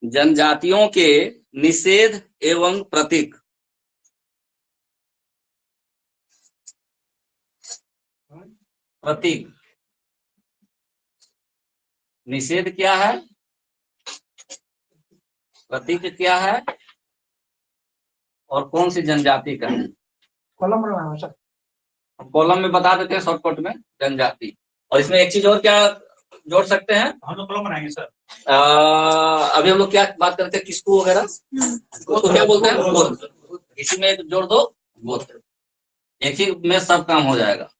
जनजातियों के निषेध एवं प्रतीक। प्रतीक, निषेध क्या है, प्रतीक क्या है, और कौन सी जनजाति का है? कॉलम बनवाना सर। कॉलम में बता देते हैं शॉर्टकट में, जनजाति। और इसमें एक चीज और क्या जोड़ सकते हैं? हम लोग कॉलम बनाएंगे सर। अभी हम लोग क्या बात करते हैं, किसको वगैरह, उसको क्या बोलते हैं? गोत्र। इसी में एक जोड़ दो, गोत्र। एक ही में सब काम हो जाएगा।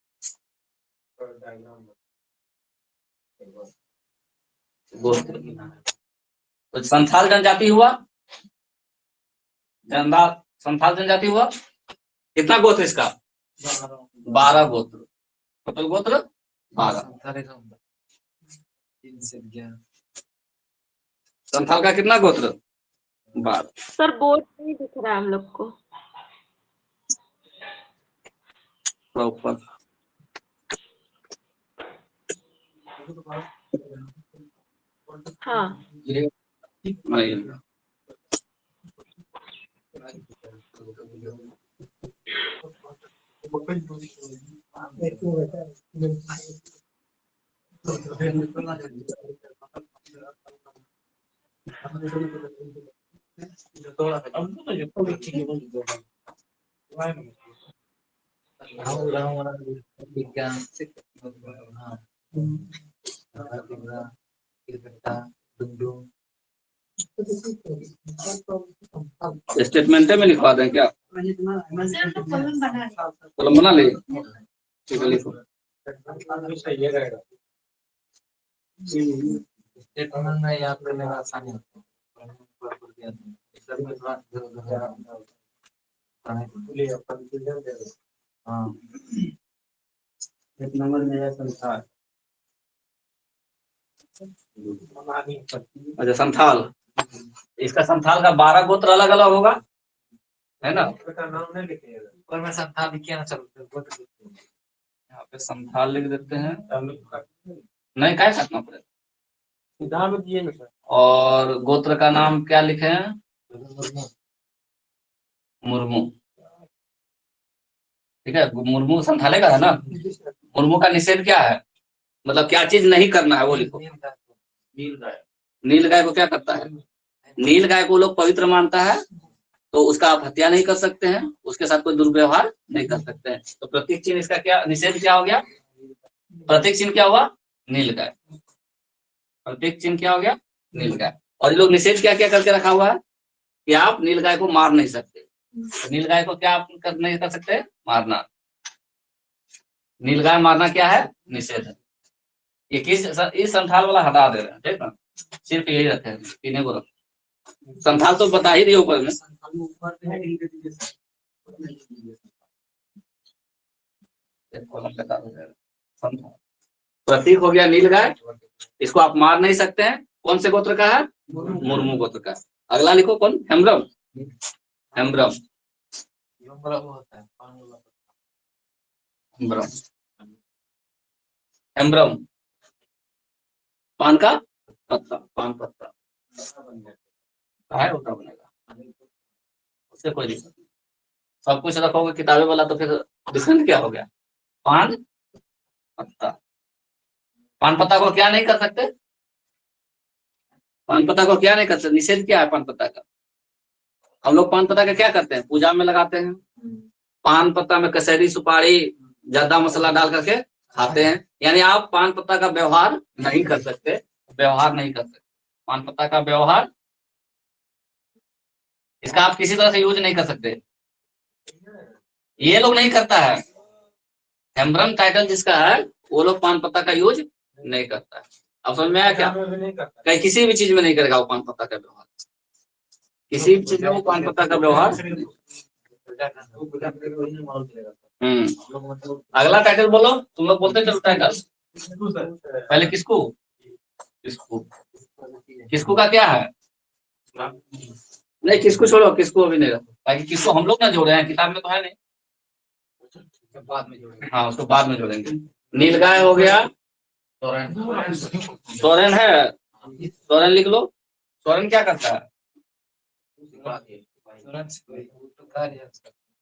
गोत्र। तो संथाल जनजाति हुआ, संथाल जनजाति हुआ, कितना गोत्र इसका? 12 गोत्र। टोटल गोत्र 12। संथाल का कितना गोत्र? 12। सर बोर्ड नहीं दिख रहा है हम लोग को। प्रॉपर हाँ स्टेटमेंट में लिखवा दें क्या? कॉलम बना ले, ठीक है लिखो। सही रहेगा। स्टेटमेंट में याद करने का आसानी होता है। हाँ एक नंबर मेरा संसार। अच्छा संथाल, इसका संथाल का 12 गोत्र अलग अलग होगा, है ना? नाम नहीं लिखिएगा, ऊपर में संथाल लिखिए ना सर। यहाँ पे संथाल लिख देते हैं, नहीं क्या करना पड़ेगा। और गोत्र का नाम क्या लिखे हैं? मुर्मू। ठीक है, मुर्मू संथाले का है ना। मुर्मू का निषेध क्या है, मतलब क्या चीज नहीं करना है वो लिखो। नील गाय को क्या करता है? नील गाय को लोग पवित्र मानता है, तो उसका आप हत्या नहीं कर सकते हैं, उसके साथ कोई दुर्व्यवहार नहीं कर सकते हैं। तो प्रतीक चिन्ह इसका क्या निषेध क्या हो गया? प्रतीक चिन्ह क्या हुआ? नील गाय। प्रतीक चिन्ह क्या हो गया? नील गाय। और ये लोग निषेध क्या क्या करके रखा हुआ है कि आप नील गाय को मार नहीं सकते। तो नील गाय को क्या आप नहीं कर सकते? मारना। नील गाय मारना क्या है? निषेध है। ये किस इस संथाल वाला हटा दे रहे हैं, ठीक ना, सिर्फ यही रखे हैं, पीने को रख। संथाल तो बता ही दिए ऊपर में। प्रतीक हो गया नील गाय, इसको आप मार नहीं सकते हैं। कौन से गोत्र का है? मुर्मू गोत्र का। अगला लिखो कौन? हेम्ब्रम। हेम्ब्रम, हेम्ब्रम, हेम्ब्रम पान का पत्ता, पान पत्ता है, होता बनेगा, उससे कोई दिक्कत नहीं। सब कुछ रखोगे किताबें वाला तो फिर डिफरेंट क्या हो गया? पान पत्ता। पान पत्ता को क्या नहीं कर सकते? पान पत्ता को क्या नहीं कर सकते? निषेध क्या है पान पत्ता का? हम लोग पान पत्ता का क्या करते हैं? पूजा में लगाते हैं। पान पत्ता में कसेरी सुपारी ज्यादा मसाला डाल करके खाते हैं। यानी आप पान पत्ता का व्यवहार नहीं कर सकते, व्यवहार नहीं कर सकते। पान पत्ता का व्यवहार, इसका आप किसी तरह से यूज नहीं कर सकते। ये लोग नहीं करता है। हेम्ब्रम टाइटल जिसका है वो लोग पान पत्ता का यूज नहीं करता है। अब समझ में आया क्या? कहीं किसी भी चीज में नहीं करेगा वो पान पत्ता का व्यवहार, किसी भी चीज में वो पान पत्ता का व्यवहार। अगला टाइटल बोलो, तुम लोग बोलते चलो टाइटल। पहले किसको? किसको, किसको का क्या है? नहीं किसको छोड़ो, किसको अभी नहीं रखो, ताकि किसको हम लोग ना जोड़े हैं, किताब में तो है नहीं, बाद में जोड़ेंगे। हाँ उसको बाद में जोड़ेंगे। नीलगाय हो गया, सोरेन है, सोरेन लिख लो, स्वरण क्या करता है?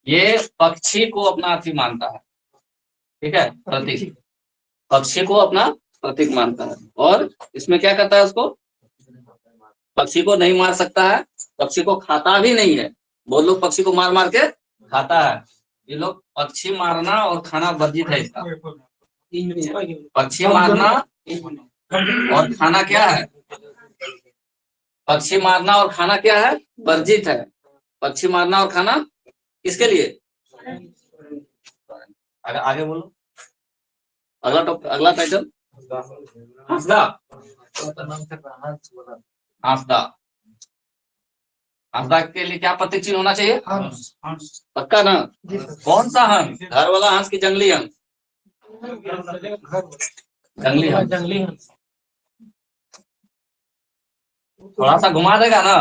ये पक्षी को अपना अति मानता है, ठीक है, प्रतीक, पक्षी को अपना प्रतीक मानता है। और इसमें क्या करता है, उसको पक्षी को नहीं मार सकता है, पक्षी को खाता भी नहीं है। बहुत लोग पक्षी को मार मार के खाता है, ये लोग पक्षी मारना और खाना वर्जित है इसका। पक्षी मारना और खाना क्या है? पक्षी मारना और खाना क्या है? वर्जित है। पक्षी मारना और खाना किसके लिए? आगे बोलो, अगला टाइटल हंसदा। हंसदा, हंसदा के लिए क्या प्रतीक चिन्ह होना चाहिए? पक्का ना? कौन सा हंस? घर वाला हंस की जंगली हंस? जंगली हंस। जंगली हंस थोड़ा सा घुमा देगा ना,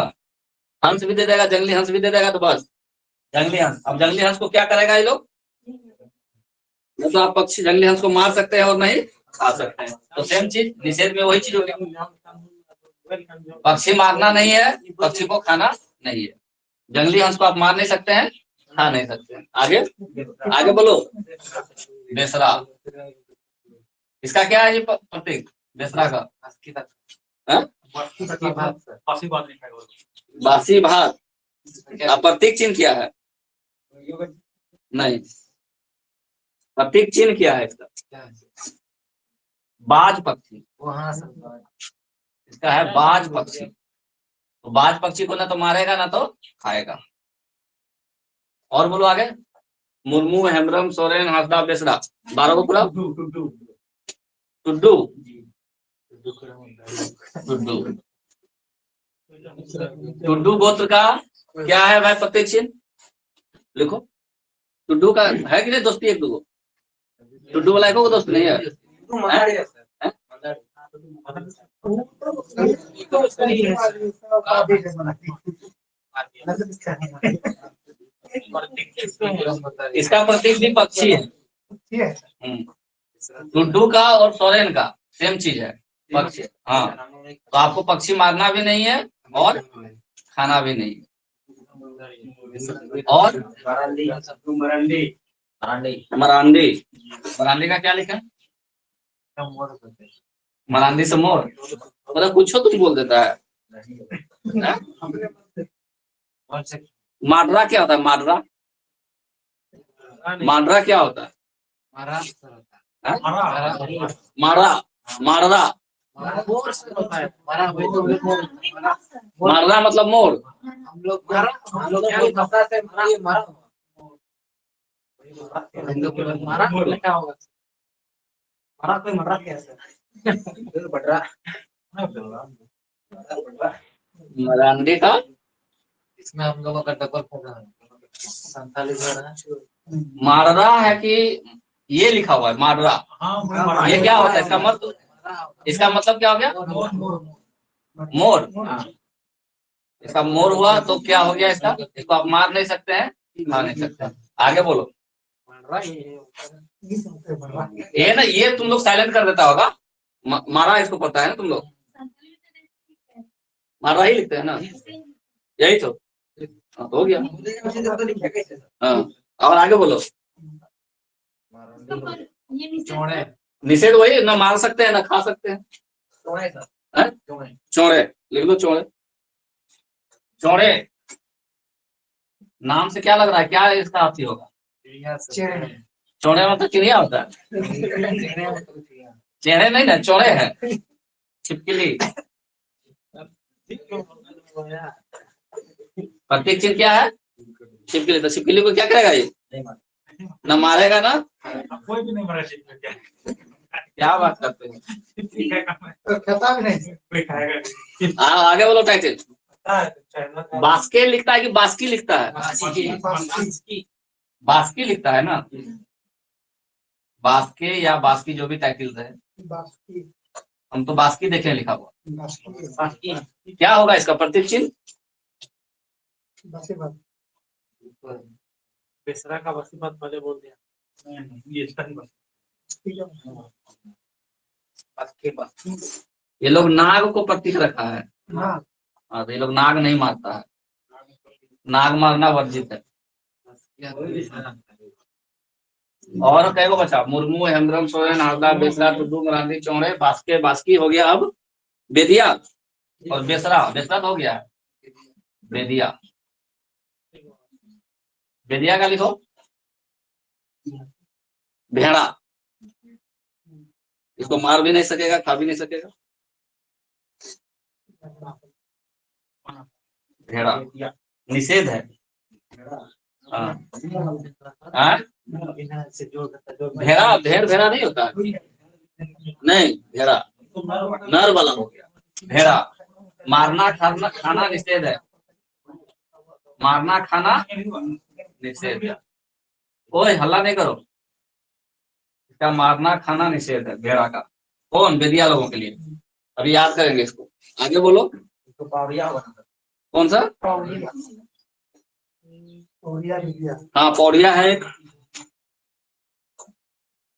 हंस भी दे देगा, जंगली हंस भी दे देगा, तो बस जंगली हंस। अब जंगली हंस को क्या करेगा ये लोग? तो आप पक्षी जंगली हंस को मार सकते हैं और नहीं खा सकते हैं, तो सेम चीज निषेध में वही चीज होगी। पक्षी मारना नहीं है, पक्षी को खाना नहीं है। जंगली हंस को आप मार नहीं सकते हैं, खा नहीं सकते हैं। आगे आगे बोलो। बेसरा, इसका क्या है ये प्रतीक बेसरा का? बासी भात। प्रतीक चिन्ह क्या है? नहीं, प्रतीक चिन्ह क्या है इसका? बाज पक्षी। इसका है बाज पक्षी। तो बाज पक्षी को ना तो मारेगा ना तो खाएगा। और बोलो आगे। मुर्मू, हेम्ब्रम, सोरेन, हंसदा, बेसरा, 12 को पूरा। टुड्डू, टुड्डू, टुड्डू गोत्र का क्या है भाई प्रतीक चिन्ह? लिखो। टुड्डू का है कि नहीं दोस्ती? एक दो टुड्डू वाला एक दोस्त नहीं है? इसका प्रतीक भी पक्षी है। टुड्डू का और सोरेन का सेम चीज है, पक्षी। हाँ, तो आपको पक्षी मारना भी नहीं है और खाना भी नहीं है। और मरांडी, मरांडी का क्या लिखा है? मरांडी से मोर, मतलब कुछ तुम बोल देता है। माडरा क्या होता है? माडरा, माडरा क्या होता है? माडरा, माडरा, माडरा मतलब मोर। हम लोग क्या भाषा से मारा क्या होगा? मारा कोई मरा कैसे? मरांडी का इसमें हम लोगों का डबल होगा 47 माडरा है कि ये लिखा हुआ है माडरा? ये क्या होता है इसका मतलब? इसका मतलब क्या हो गया? मोर। इसका मोर हुआ तो क्या हो गया इसका? इसको आप मार नहीं सकते हैं, खा नहीं सकते हैं। आगे बोलो। ये ना, ये तुम लोग साइलेंट कर देता होगा। मारा इसको पता है ना तुम लोग? मारा ही लिखते हैं ना, यही तो। हो गया। हाँ, और आगे बोलो। निषेध वही ना, मार सकते हैं ना खा सकते हैं। चौड़े लिख दो, चौड़े। चौड़े नाम से क्या लग रहा है, क्या इसका अर्थी होगा? चौड़े मतलब चिड़िया होता है? चेहरे नहीं ना, चौड़े है। छिपकली, प्रतीक चिन्ह क्या है? छिपकली। तो छिपकली को क्या करेगा ये? ना मारेगा ना कोई भी नहीं मरा। क्या बात करते हैं? खाता भी नहीं। आगे बोलो टाइटल। बास्के लिखता है कि बास्की लिखता है? बास्की लिखता है ना। बास्के या बास्की जो भी टाइटल है, हम तो बास्की देखे लिखा हुआ। क्या होगा इसका प्रतीक चिन्ह? बेसरा का बसी बात पहले बोल दिया। ये लोग नाग को प्रतीक रखा है। हाँ, तो ये लोग नाग नहीं मारता है, नाग मारना वर्जित है। और कई को बचा, मुर्मू, हेम्ब्रम, सोरेन, हावड़ा, बेसरा, टुडू, मराठी, चौड़े, बास्के, बास्की हो गया। अब बेदिया और बेसरा, बेसरा तो हो गया है। बेदिया, बेदिया का लिखो भेड़ा, इसको मार भी नहीं सकेगा, खा भी नहीं सकेगा। भेड़ा निषेध है। हाँ। हाँ? भेड़ा, भेड़ भेड़ा नहीं होता है। नहीं, भेड़ा नर वाला हो गया। भेड़ा मारना, खाना, खाना निषेध है। मारना, खाना निषेध है। ओए हल्ला नहीं करो, इसका मारना खाना निषेध है भेड़ा का। कौन? बेदिया लोगों के लिए। अभी याद करेंगे इसको, आगे बोलो। कौन सा? हाँ, पौड़िया है एक।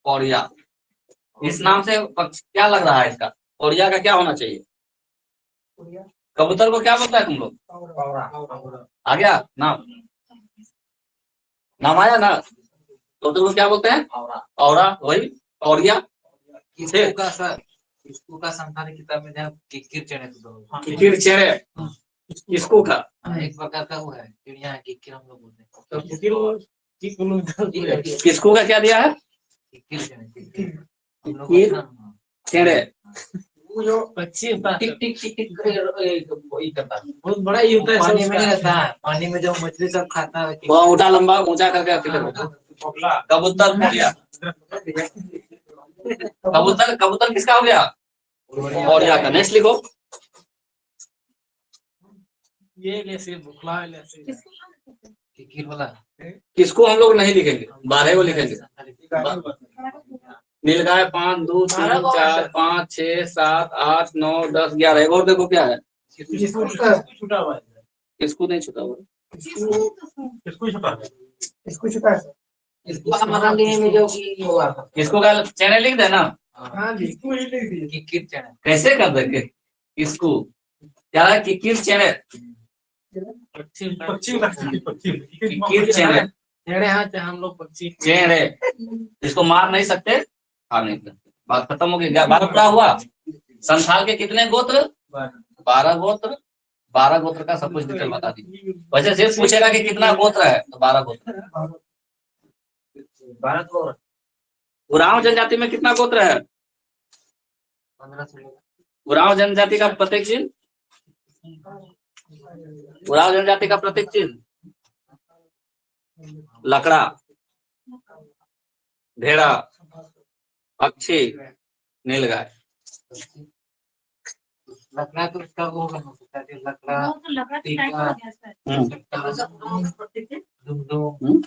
पौड़िया, इस नाम से पक्ष क्या लग रहा है इसका? पौड़िया का क्या होना चाहिए? कबूतर को क्या बोलता है तुम लोग? आ गया नाम, नाम आया ना। कबूतर को क्या बोलते हैं? औरा, वही पौड़िया। इसको का संतान किताब में जहाँ किक्किर चढ़े तो किक्किर चढ़े, किसको का? एक प्रकार का वो है चिड़िया है, किक्किर हम लोग बोलते हैं। किसको का क्या दिया है? किक्किर चढ़े, हम लोग किक्किर अपना चढ़े, पक्षी टिक टिक टिक टिक वही करता है। बहुत बड़ा ही होता है, पानी में नहीं रहता है, पानी में जब मछली सब खाता है वह ऊँचा लंबा ऊंचा करके कबूतर हो गया। कबूतर, कबूतर किसका हो गया? पौड़िया का। नेक्स्ट लिखो। ये जैसे बुखला है जैसे किक्किर वाला। किसको हम लोग नहीं लिखेंगे, 12 को लिखेंगे। नीलगाय 5, 2, 3, 4, 5, 6, 7, 8, 9, 10, 11। और देखो क्या है, छूटा हुआ है, किसको नहीं छुटा हुआ? इसको छूटा है, इसको हमारा लिए में जो कि हुआ था, किसको का चैनल लिख देना। हाँ जी, इसको ही लिख दीजिए किक्किर चैनल। कैसे कर देंगे इसको? क्या है किक्किर चैनल? किक्किर चैनल, चेहरे हाँ हम लोग पक्षी चेहरे। इसको मार नहीं सकते, खा नहीं सकते। बात खत्म हो गई। 12 पूरा हुआ। संथाल के कितने गोत्र? 12 गोत्र। 12 गोत्र का सब कुछ डिटेल बता दी। वैसे सिर्फ पूछेगा कि कितना गोत्र है, तो 12 गोत्र। 12 गोत्र। उरांव जनजाति में कितना गोत्र है? 15 उरांव जनजाति का प्रतीक चिन्ह, उरांव जनजाति का प्रतीक चिन्ह लकड़ा, भेड़ा, पक्षी, नीलगाय। लकड़ा तो उसका वो बन सकता है, लकड़ा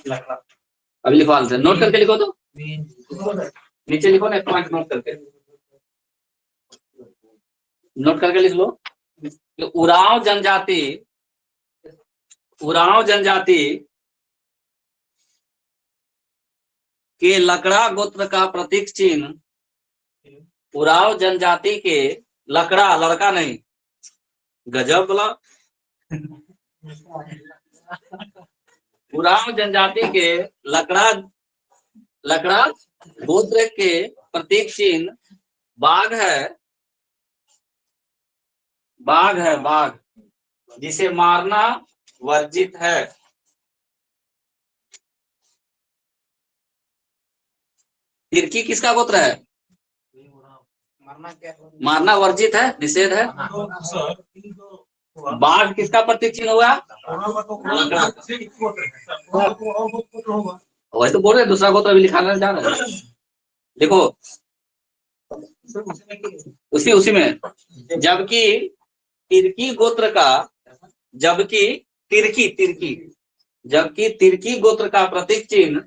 लकड़ा। अभी लिखवा लेते हैं, नोट करके लिखो तो नीचे लिखो ना, पॉइंट नोट करके, नोट करके लिख लो। उरांव जनजाति, उरांव जनजाति के लकड़ा गोत्र का प्रतीक चिन्ह, उरांव जनजाति के लकड़ा, लड़का नहीं, गजब बोला। उरांव जनजाति के लकड़ा, लकड़ा गोत्र के प्रतीक चिन्ह बाघ है, बाघ है, बाघ, जिसे मारना वर्जित है। तिरकी किसका गोत्र है? मारना वर्जित है, निषेध है। बाघ किसका प्रतीक चिन्ह हुआ? वही तो बोल रहे, दूसरा गोत्र अभी लिखाना जा रहा है। देखो उसी में, जबकि तिरकी गोत्र का, जबकि तिरकी, तिरकी, जबकि तिरकी गोत्र का प्रतीक चिन्ह,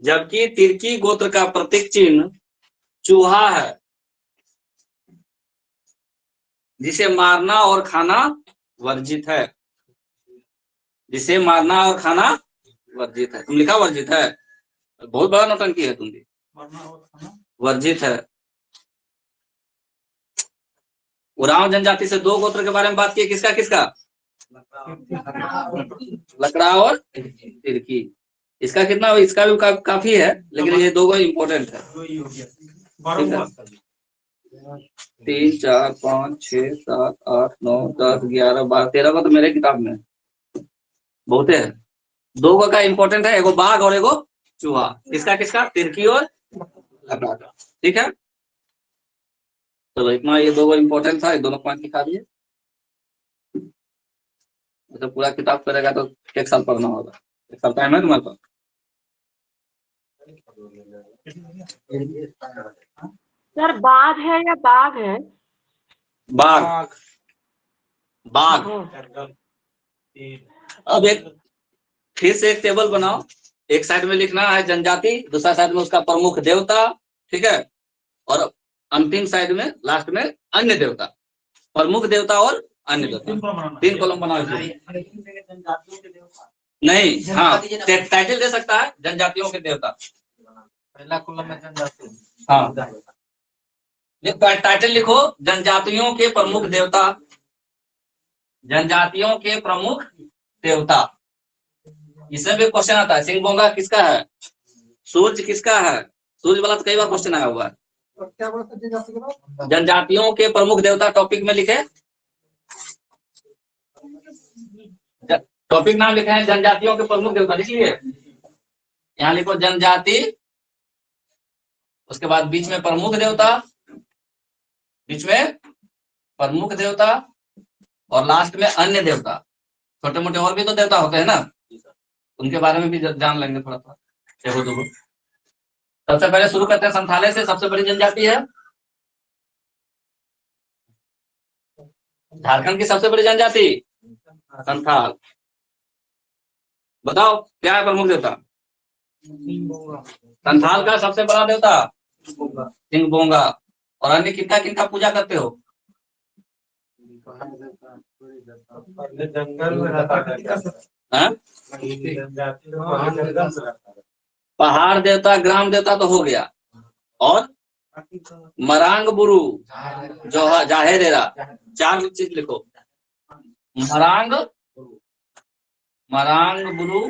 जबकि तिरकी गोत्र का प्रतीक चिन्ह चूहा है, जिसे मारना और खाना वर्जित है, जिसे मारना और खाना वर्जित है। तुम लिखा वर्जित है, बहुत बड़ा नौटंकी है तुम भी। वर्जित है। उरांव जनजाति से 2 गोत्र के बारे में बात की, किसका किसका? लकड़ा और तिरकी। इसका कितना, इसका भी काफी है, लेकिन ये 2 इम्पोर्टेंट है। ठीक है, 3 4 5 6 7 8 9 10 11 12 13 का तो मेरे किताब में बहुत है। 2 का इम्पोर्टेंट है, एगो बाघ और एगो चूहा। किसका किसका? तिरकी और लकड़ा का। ठीक है, चलो इतना, ये 2 इम्पोर्टेंट था, ये दोनों पॉइंट दिखा दिए। तो पूरा किताब करेगा तो 1 साल पढ़ना होगा। 1 साल टाइम है तुम्हारे पास? सर बाघ है या बाघ है? बाघ, बाघ। अब एक फिर से एक टेबल बनाओ, एक साइड में लिखना है जनजाति, दूसरा साइड में उसका प्रमुख देवता, ठीक है, और अंतिम साइड में लास्ट में अन्य देवता, प्रमुख देवता और अन्य देवता। 3 कॉलम बनाओ। नहीं, हाँ टाइटल दे सकता है जनजातियों के देवता। पहला कॉलम में जनजाति। हाँ, टाइटल लिखो जनजातियों के प्रमुख देवता, जनजातियों के प्रमुख देवता। इसमें भी क्वेश्चन आता है, सिंह बोंगा किसका है? सूर्य किसका है? सूर्य वाला तो कई बार क्वेश्चन आया हुआ है। क्या बोलते? जनजातियों के प्रमुख देवता टॉपिक में लिखे, टॉपिक नाम लिखे हैं जनजातियों के प्रमुख देवता, लिखिए यहाँ लिखो जनजाति, उसके बाद बीच में प्रमुख देवता, बीच में प्रमुख देवता और लास्ट में अन्य देवता। छोटे मोटे और भी तो देवता होते हैं ना, उनके बारे में भी जान लेंगे थोड़ा थोड़ा। देखो सबसे पहले शुरू करते हैं संथाले से। सबसे बड़ी जनजाति है झारखंड की सबसे बड़ी जनजाति संथाल। बताओ क्या है प्रमुख देवता? संथाल का सबसे बड़ा देवता सिंह बोंगा। और अन्य कितना किनका पूजा करते हो? जंगल में रहता पहाड़ देवता, ग्राम देवता तो हो गया, और मरांग बुरु जो जाहेरेरा, 4 चीज लिखो। मरांग बुरु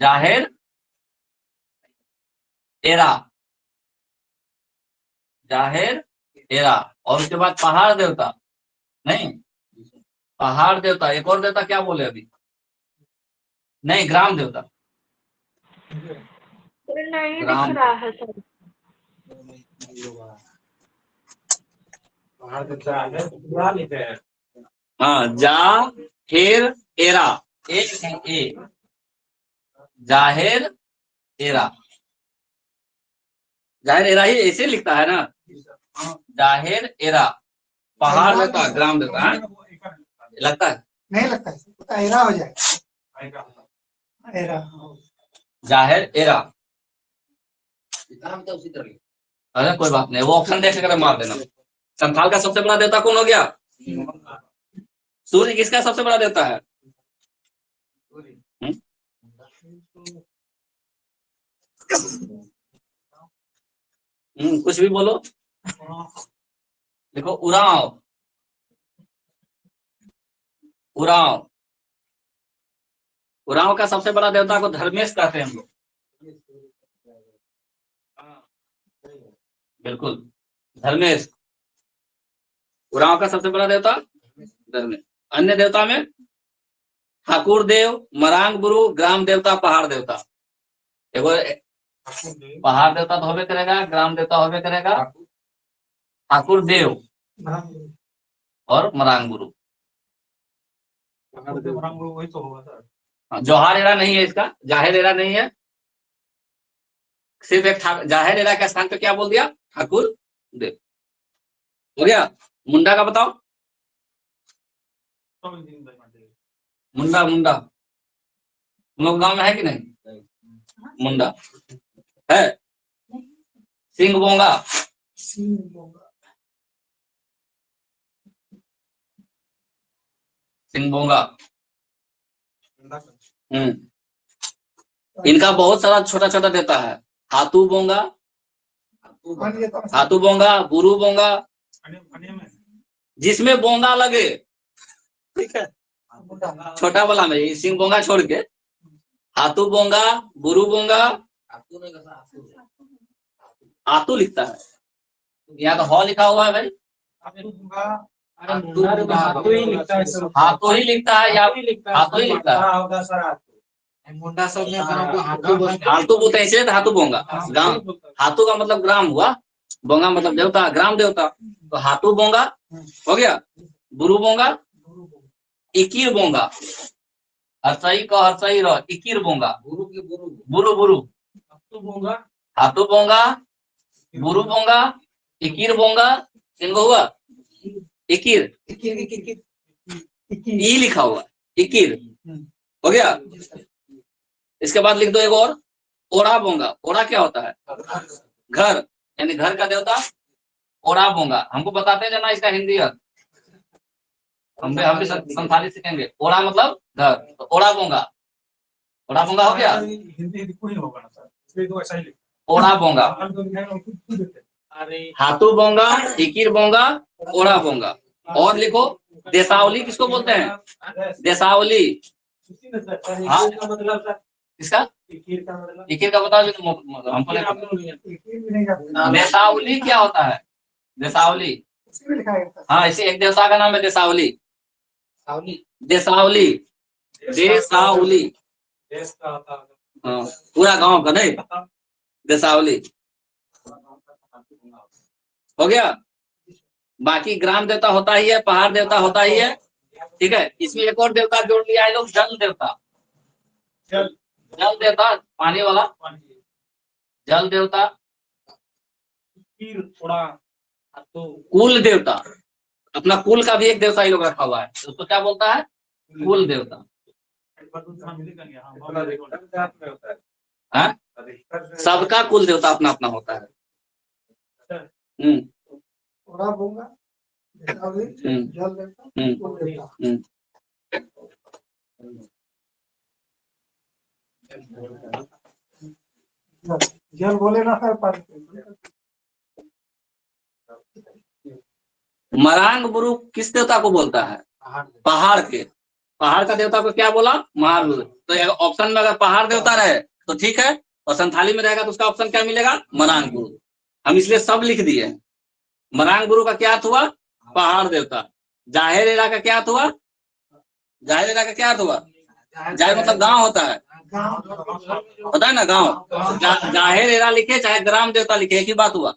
जाहेर एरा, जाहेर एरा। और उसके बाद पहाड़ देवता, नहीं पहाड़ देवता, एक और देवता क्या बोले अभी? नहीं, ग्राम देवता। नहीं ग्राम दिख रहा है सर। हाँ, जाहेर एरा, ए जाहेर एरा, जाहिर एरा ही ऐसे लिखता है ना, जाहिर एरा। पहाड़ देता, ग्राम देता है, लगता है? नहीं लगता है, एरा हो जाए। एरा जाहिर एरा, उसी तरह। अरे कोई बात नहीं, वो ऑप्शन देख कर मार देना। संथाल का सबसे बड़ा देवता कौन हो गया? सूर्य किसका सबसे बड़ा देवता है? कुछ भी बोलो। देखो उरांव, उरांव, उरांव का सबसे बड़ा देवता को धर्मेश कहते हैं हम लोग। बिल्कुल, धर्मेश उरांव का सबसे बड़ा देवता धर्मेश। अन्य देवता में ठाकुर देव, मरांग गुरु, ग्राम देवता, पहाड़ देवता। देखो पहाड़ देवता तो होबे करेगा, ग्राम देवता होबे करेगा, ठाकुर देव और मरांग गुरु। वही तो होगा सर। जौहार एरा नहीं है इसका, जाहिर एरा नहीं है, सिर्फ एक जाहिर एरा के स्थान पे क्या बोल दिया? ठाकुर देव। हो गया। मुंडा का बताओ। मुंडा, मुंडा तुम लोग गाँव में है कि नहीं? मुंडा है। सिंह बोंगा, सिंह बोंगा। इनका बहुत सारा छोटा छोटा देता है। हाथू बोंगा, हाथू बोंगा, बुरु बोंगा, जिसमें बोंगा लगे, ठीक है, छोटा वाला में सिंह बोंगा छोड़ के, हाथू बोंगा, बुरु बोंगा, आतू लिखता है, यहाँ तो हॉ लिखा हुआ है भाई, हाथू ही लिखता है या हाथू ही लिखता है। मुंडा सब में गाँव को हाथू बोलते हैं इसलिए तो हाथू बोंगा, गांव हाथू का मतलब ग्राम हुआ, बोंगा मतलब देवता, ग्राम देवता, तो हाथू बोंगा हो गया, बुरु बोंगा, इकीर बोंगा, हर्षई को हर्षई रह, इकीर बोंगा, बुरु बुरु, हाथू बोंगा, बुरु बोंगा, इकीर बोंगा, इनको हुआ इकीर, ई लिखा हुआ इकीर हो गया। इसके बाद लिख दो एक और, ओड़ा बोंगा, ओड़ा क्या होता है, घर, यानी घर का देवता ओड़ा बोंगा, हमको बताते हैं ना इसका हिंदी अर्थ, हम भी संथाली सीखेंगे, ओड़ा मतलब घर, तो ओड़ा बोंगा, ओड़ा बोंगा हो गया, ओड़ा बोंगा, हाथू बोंगा, इकीर बोंगा, ओड़ा बोंगा। और लिखो देसावली किसको बोलते हैं, देसावली, हाँ किसका, इकीर का बताओ हमको, देसावली क्या होता है, देसावली, हाँ इसे एक देवता का नाम है देसावली, देसावली, देसावली, हाँ पूरा गांव का नहीं, देसावली हो गया। बाकी ग्राम देवता होता ही है, पहाड़ देवता होता ही है, ठीक है। इसमें एक और देवता जोड़ लिया है लोग, जल देवता, जल देवता पानी वाला, जल देवता, कुल देवता, अपना कुल का भी एक देवता ही लोग रखा हुआ है, उसको क्या बोलता है, कुल देवता, हाँ सबका कुल देवता अपना अपना होता है। जल बोले ना सर, मरांग बुरु किस देवता को बोलता है, पहाड़ के, पहाड़ का देवता को क्या बोला, मरांग बुरु। तो ऑप्शन में अगर पहाड़ देवता रहे तो ठीक है, और संथाली में रहेगा तो उसका ऑप्शन क्या मिलेगा, मरांग बुरु। हम इसलिए सब लिख दिए। मरांग बुरु का क्या अर्थ हुआ, पहाड़ देवता। जाहिर एरा का क्या अर्थ हुआ, जाहिर एरा का क्या अर्थ हुआ, जाहिर मतलब गांव होता है, होता है ना गांव, जाहिर एरा लिखे चाहे ग्राम देवता लिखे एक ही बात हुआ।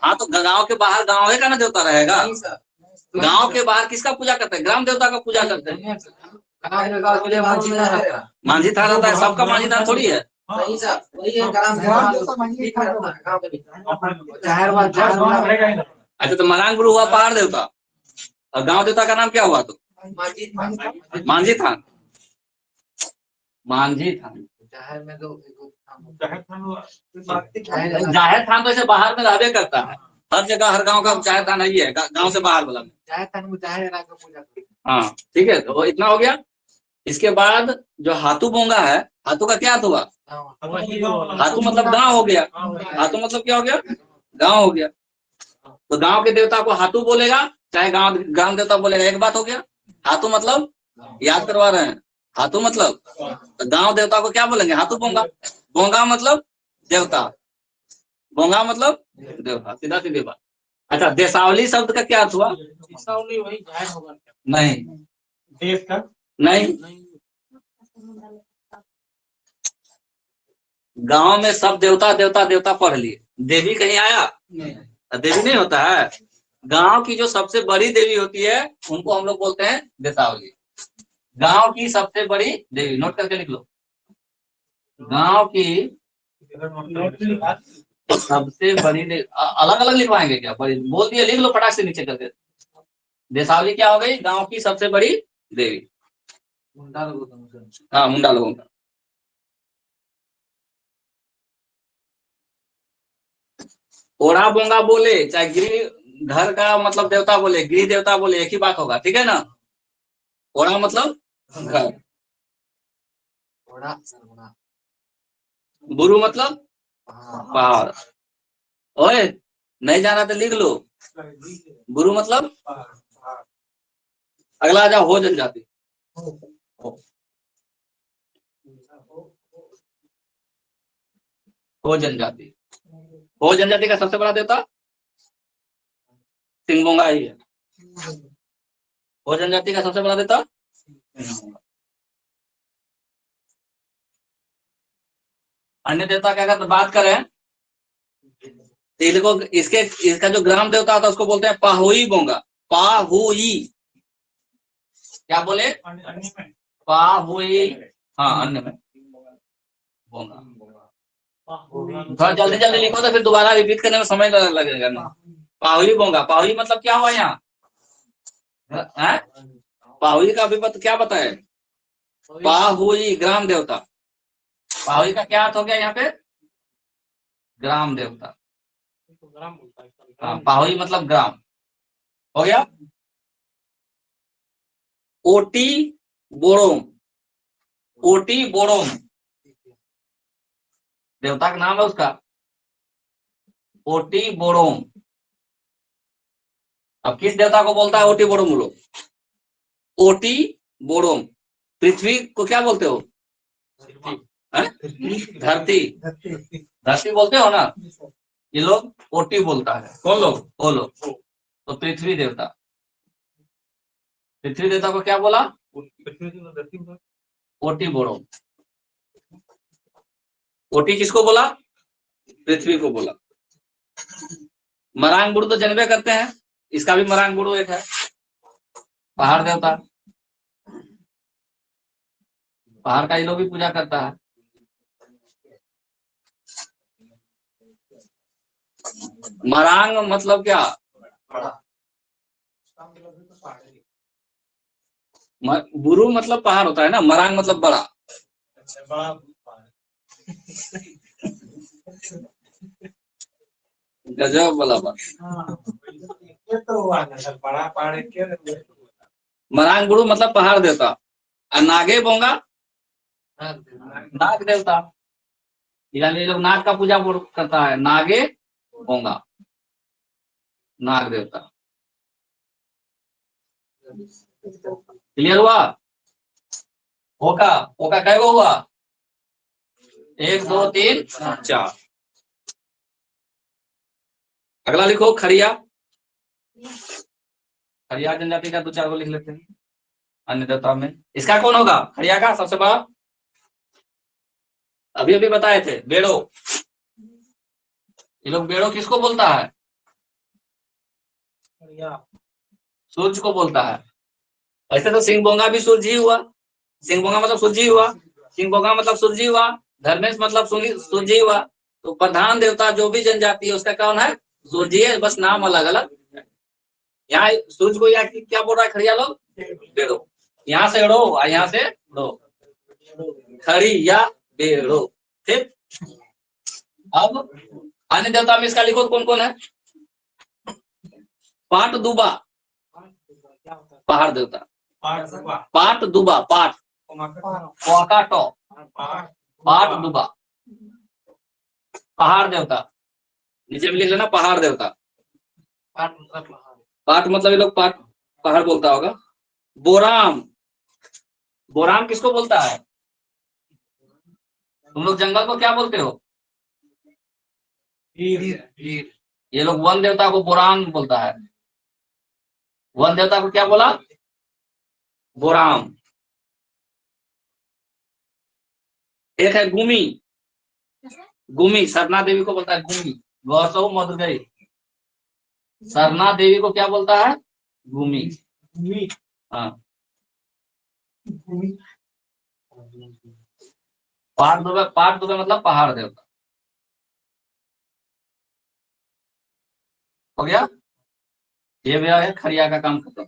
हाँ तो गांव के बाहर गांव का ना देवता रहेगा, गांव के बाहर किसका पूजा करते हैं, ग्राम देवता का पूजा करते हैं। मांझी थान रहता है, सबका मांझी थान थोड़ी है। अच्छा तो मरांग गुरु हुआ पहाड़ देवता, और गांव देवता का नाम क्या हुआ, तो मांझी थान, मांझी थान। जाहिर थान तो ऐसे बाहर में रहबे करता है, हर जगह हर गांव का जाहिर थान ही है, गांव से बाहर वाला में। हाँ ठीक है, तो इतना हो गया। इसके बाद जो हाथू बोंगा है, हाथू का क्या हुआ, हाथू मतलब गांव हो गया, हाथू मतलब क्या हो गया, गांव हो गया। तो गांव के देवता को हाथू बोलेगा चाहे गांव ग्राम देवता बोलेगा, एक बात हो गया। हाथू मतलब याद करवा रहे हैं, हाथू मतलब तो गांव देवता को क्या बोलेंगे, हाथू बोंगा, बोंगा मतलब देवता, बोंगा मतलब देवता, सीधा सीधी बात। अच्छा देसावली शब्द का क्या अर्थ हुआ, देसावली वही जाहिर होगा, नहीं देश का नहीं, गांव में सब देवता देवता देवता पढ़ लिए, देवी कहीं आया, देवी नहीं होता है। गांव की जो सबसे बड़ी देवी होती है उनको हम लोग बोलते हैं देसावली। गांव की सबसे बड़ी देवी, नोट करके लिख लो, गांव की सबसे बड़ी देवी, अलग अलग लिखवाएंगे क्या, बड़ी बोल दिए, लिख लो फटाक से नीचे करके। देसावली क्या हो गई, गांव की सबसे बड़ी देवी, हाँ मुंडा लोगों का। ओढ़ा बोंगा बोले चाहे गिरी घर का मतलब देवता बोले, गिरी देवता बोले, एक ही बात होगा, ठीक है ना। ओढ़ा मतलब घर, बुरु मतलब पहाड़, ओए नहीं जाना तो लिख लो। गुरु मतलब अगला आ जाओ, हो जनजाति। हो जनजाति, हो जनजाति का सबसे बड़ा देवता सिंगबोंगा ही है। हो जनजाति का सबसे बड़ा देवता सिंगबोंगा। अन्य देवता का अगर बात करें तो इसका जो ग्राम देवता होता है उसको बोलते हैं पाहुई बोंगा। पाहुई, क्या बोले? पाहुई, हाँ अन्य में बोंगा। थोड़ा जल्दी जल्दी लिखो तो फिर दोबारा रिपीट करने में समय लगेगा ना। पाहुई बोंगा, पाहुई मतलब क्या हुआ यहाँ? पाहुई का विपत क्या बताए? पाहुई ग्राम देवता। पाहुई का क्या अर्थ हो गया यहाँ पे? ग्राम देवता। हाँ, पाहुई मतलब ग्राम हो गया। ओटी बोरोम, ओटी बोरोम देवता का नाम है उसका, ओटी बोरोम। अब किस देवता को बोलता है ओटी बोरोम लोग? ओटी बोरोम। पृथ्वी को क्या बोलते हो? धरती, धरती बोलते हो ना। ये लोग ओटी बोलता है। कौन लोग? वो लोग। तो पृथ्वी देवता, पृथ्वी देवता को क्या बोला? ओटी बोरोम। ओटी किसको बोला? पृथ्वी को बोला। मरांग बुड़ो तो जनबे करते हैं, इसका भी मरांग बुड़ो एक है, पहाड़ देवता। पहाड़ का ये लोग भी पूजा करता है। मरांग मतलब क्या? बुरु मतलब पहाड़ होता है ना, मरांग मतलब बड़ा। गजब वाला बात। मरांग बुरु मतलब पहाड़ देवता। और नागे बोंगा नाग देवता, यानी लोग नाग का पूजा करता है। नागे बोंगा नाग देवता। क्लियर हुआ? ओका, ओका कै गो हुआ? 1 2 3 4। अगला लिखो खड़िया। खड़िया जनजाति का 2-4 गो लिख लेते हैं अन्य देवता में। इसका कौन होगा खड़िया का सबसे बड़ा? अभी अभी बताए थे, बेड़ो। ये लोग बेड़ो किसको बोलता है? सूर्य को बोलता है। ऐसे तो सिंगबोंगा भी सूर्य ही हुआ। सिंगबोंगा मतलब सूर्य ही हुआ। सिंगबोंगा मतलब सूर्य ही हुआ। धर्मेश मतलब सूर्य ही हुआ। तो प्रधान देवता जो भी जनजाति है उसका कौन है? सूर्य है, बस नाम अलग अलग। यहाँ सूर्य को यहाँ क्या बोल रहा है खड़िया लोग? बेड़ो। यहाँ से रो और यहाँ से रो, खड़ी या बेड़ो। ठीक। अब अन्य देवता में इसका लिखो कौन कौन है? पाट दुबा पहाड़ देवता। पाट दुबा, पाट पाट दुबा पहाड़ देवता। नीचे में लिख लेना पहाड़ देवता। पाट मतलब ये लोग पाट पहाड़ बोलता होगा। बोराम, बोराम किसको बोलता है? तुम लोग जंगल को क्या बोलते हो? ये लोग वन देवता को बोराम बोलता है। वन देवता को क्या बोला? बोराम। एक है गुमी, गुमी सरना देवी को बोलता है गुमी। गौसौ मधु गई, सरना देवी को क्या बोलता है? गुमी। हाँ, पाट दुबे मतलब पहाड़ देवता। हो गया? ये भी है खड़िया का काम खत्म।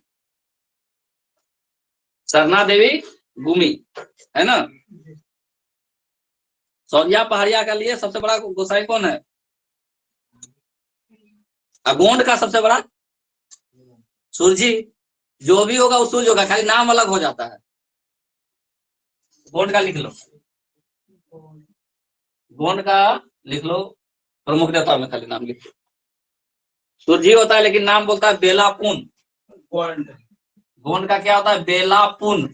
सरना देवी गुमी है ना। सौरिया पहाड़िया का लिए सबसे बड़ा गोसाई कौन है? गोंड का सबसे बड़ा सूरजी। जो भी होगा वो सूर्य होगा, खाली नाम अलग हो जाता है। गोंड का लिख लो, गोंड का लिख लो, प्रमुख देवता में खाली नाम लिख लो। सुरजी होता है लेकिन नाम बोलता है बेलापुन। गोंड। गोंड का क्या होता है? बेलापुन।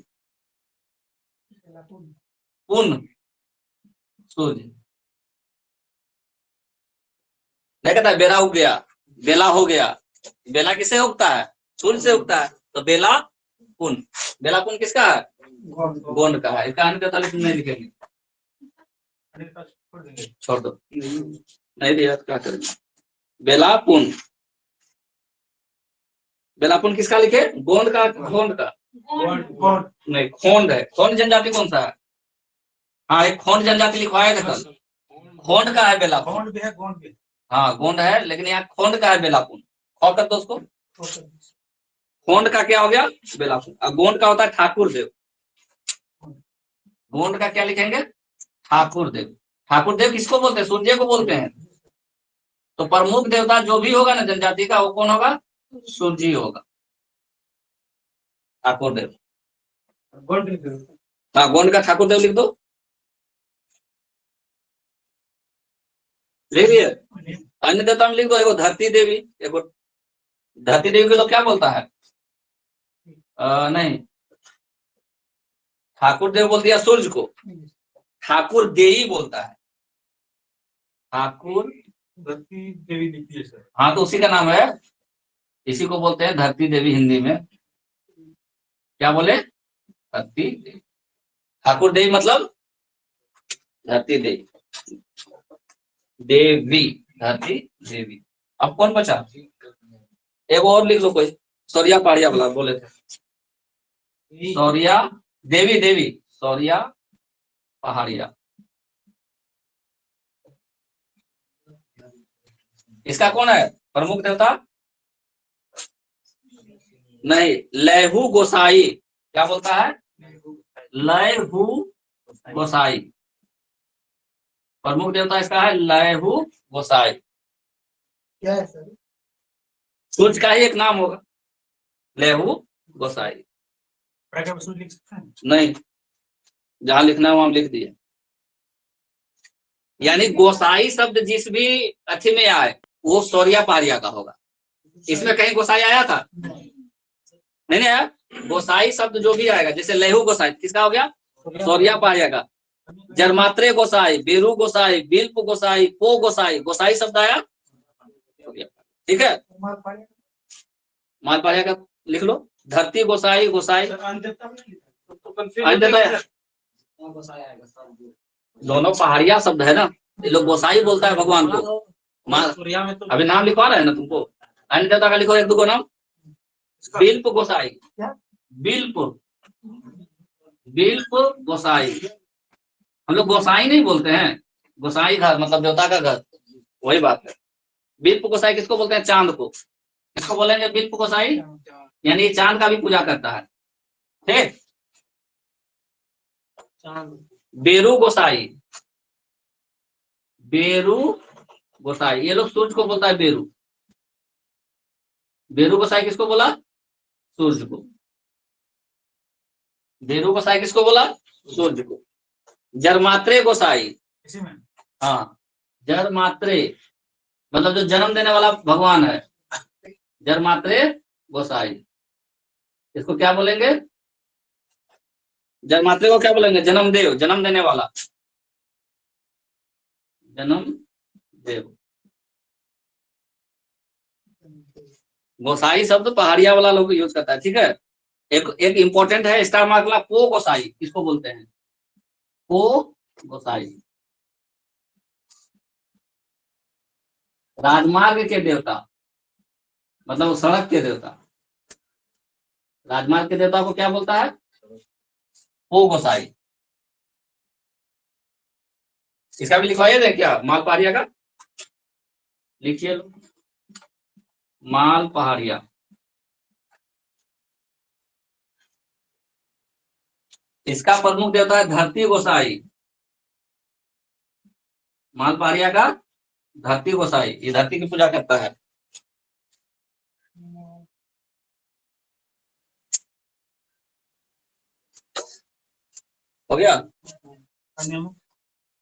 पुन सूर्य। नहीं कहता है बेला उग गया, बेला हो गया। बेला किससे उगता है? सूर्य से उगता है। तो बेला पुन, बेला पुन किसका है? गोंड का है। इसका अन्य लेकिन नहीं लिखेंगे, छोड़ दो, नहीं दिया तो क्या करेंगे। बेलापुन, बेलापुन किसका लिखे? गोंड का। गोंड का नहीं, खोंड है। खोंड जनजाति कौन सा है? हाँ, एक खोंड जनजाति लिखवाया था कल। खोंड का है बेलापुन। हाँ गोंड है, लेकिन यहाँ खोंड का है बेलापुन। खौ कर दो उसको। खोंड का क्या हो गया? बेलापुन। और गोंड का होता है ठाकुर देव। गोंड का क्या लिखेंगे? ठाकुर देव। ठाकुर देव किसको बोलते हैं? सूर्य को बोलते हैं। तो प्रमुख देवता जो भी होगा ना जनजाति का, वो कौन होगा? सूर्य होगा, ठाकुर देव। हाँ, गोंड का ठाकुर देव लिख दो। लिख दिए? अन्य देवता में लिख दो। एगो धरती देवी, एगो धरती देवी को तो क्या बोलता है? नहीं, ठाकुर देव बोल दिया सूर्य को। ठाकुर देवी बोलता है। ठाकुर धरती देवी लिखती है सर। हाँ, तो उसी का नाम है, इसी को बोलते हैं धरती देवी। हिंदी में क्या बोले? धरती देवी। ठाकुर देवी मतलब धरती देवी। देवी, धरती देवी। अब कौन बचा? एक और लिख लो कोई। सौरिया पहाड़िया वाला बोले थे। सौरिया देवी, देवी सौरिया पहाड़िया। इसका कौन है प्रमुख देवता? नहीं, लैहू गोसाई। क्या बोलता है? लैहू गोसाई। प्रमुख देवता इसका है लैहू गोसाई। क्या है सर? सूर्य का ही एक नाम होगा, लैहू गोसाई। लिख सकते हैं? नहीं, जहां लिखना है वहां लिख दिए। यानी गोसाई शब्द जिस भी अथी में आए वो सौरिया पहाड़िया का होगा। इसमें कहीं गोसाई आया था? नहीं आया। गोसाई शब्द जो भी आएगा, जैसे लैहू गोसाई किसका हो गया? सौरिया पहाड़िया का। जरमात्रे गोसाई, बेरू गोसाई, बिल्प गोसाई, पो गोसाई, गोसाई शब्द आया। ठीक है, मालपाड़िया का लिख लो। धरती गोसाई, गोसाई दोनों पहाड़िया शब्द है ना। ये लोग गोसाई बोलता है भगवान को। अभी नाम लिखवा रहे हैं ना तुमको। अन्य देवता का लिखो एक दो नाम। बिल्प गोसाई, बिल्प, बिल्प गोसाई। हम लोग गोसाई नहीं बोलते हैं, गोसाई घर मतलब देवता का घर, वही बात है। बिल्प गोसाई किसको बोलते हैं? चांद को। किसको बोलेंगे बिल्प गोसाई? यानी चांद का भी पूजा करता है। ठीक। बेरू गोसाई, बेरू गोसाई, ये लोग सूर्य को बोलता है बेरू। बेरू गोसाई किसको बोला? सूर्य को। बेरू गोसाई किसको बोला? सूर्य को। जरमात्रे गोसाई, हाँ, जरमात्रे मतलब जो जन्म देने वाला भगवान है, जरमात्रे गोसाई। इसको क्या बोलेंगे? जन्मात्रे को क्या बोलेंगे? जन्म देव, जन्म देने वाला, जन्म देव। गोसाई शब्द पहाड़िया वाला लोग यूज करता है। ठीक है, एक इंपॉर्टेंट है स्टार मार्क वाला, पो गोसाई किसको बोलते हैं? पो गोसाई राजमार्ग के देवता, मतलब सड़क के देवता। राजमार्ग के देवता को क्या बोलता है? पो गोसाई। इसका भी लिखवाइए दे क्या? माल पहाड़िया का लिखिए, माल पहाड़िया। इसका प्रमुख देवता है धरती गोसाई। माल पहाड़िया का धरती गोसाई, ये धरती की पूजा करता है। हो गया?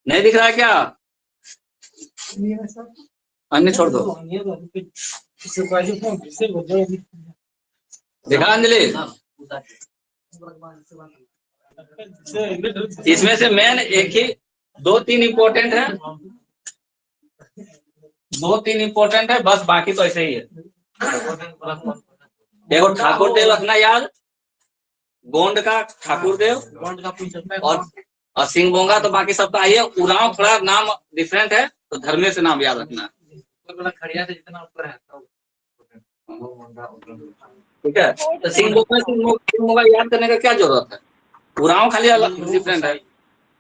नहीं दिख रहा है क्या? अन्य छोड़ दो। देखा अंजलि, इसमें से मेन एक ही दो तीन इंपॉर्टेंट है, बस बाकी तो ऐसे ही है। देखो ठाकुर देव रखना याद, गोंड का ठाकुर देव और सिंह बोंगा तो बाकी सबका आई है। उरांव थोड़ा नाम डिफरेंट है तो धर्मे से नाम याद रखना है। खड़िया से जितना ऊपर है ठीक है, तो सिंह बोंगा याद करने का क्या जरूरत है, उरांव खाली अलग डिफरेंट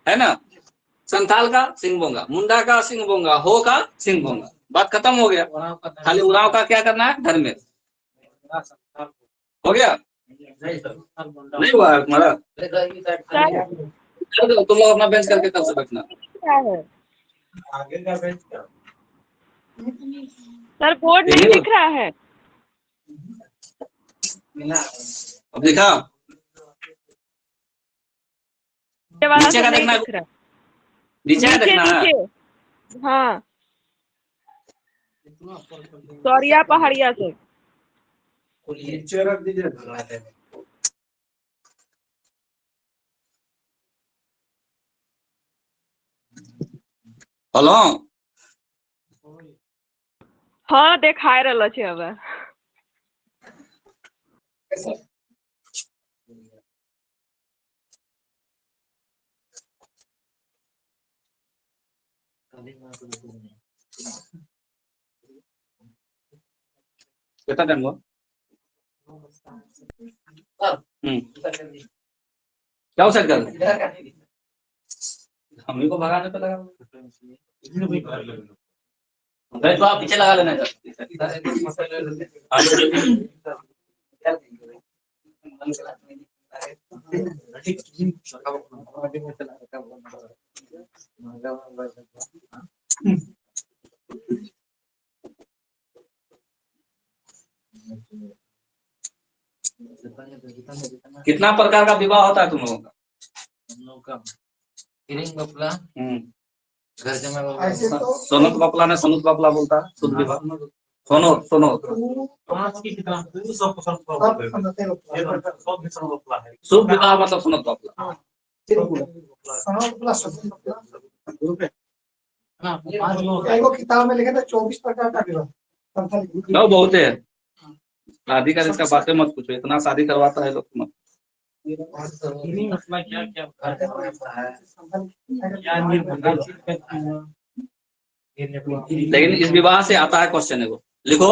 है ना। संथाल का सिंह बोंगा, मुंडा का सिंह बोंगा, हो का सिंह बोंगा, बात खत्म हो गया। खाली उरांव का क्या करना है, धर्मे हो गया। नहीं हुआ है तुम्हारा, तुम लोग अपना बेंच करके कल से बैठना। क्या है आगे का बेंच क्या सर? बोर्ड नहीं दिख रहा है। अब दिखा, ये वाला नीचे तो का नहीं देखना, दिख रहा। नीचे का देखना है। हाँ, सौरिया पहाड़िया से। नीचे रख दीजिए। हेलो, हाँ देखाय रहल छे अब। कितना टाइम हुआ? क्या सेट कर, हम ही को भगाने पे लगा। तो आप पीछे लगा लेना। कितना प्रकार का विवाह होता है तुम लोगों का? घर जमा ऐसे तो सोनत बपला ने सोनुत बपला बोलता है, शुद्ध विवाह। सोनो सोनो शुभ विवाह मतलब सोनत बपला। किताब में लिखे थे 24 प्रकार का विवाह। तो बहुत है, शादी का इसका बातें मत पूछो, इतना शादी करवाता है लोग मत। लेकिन इस विवाह से आता है क्वेश्चन है, वो लिखो।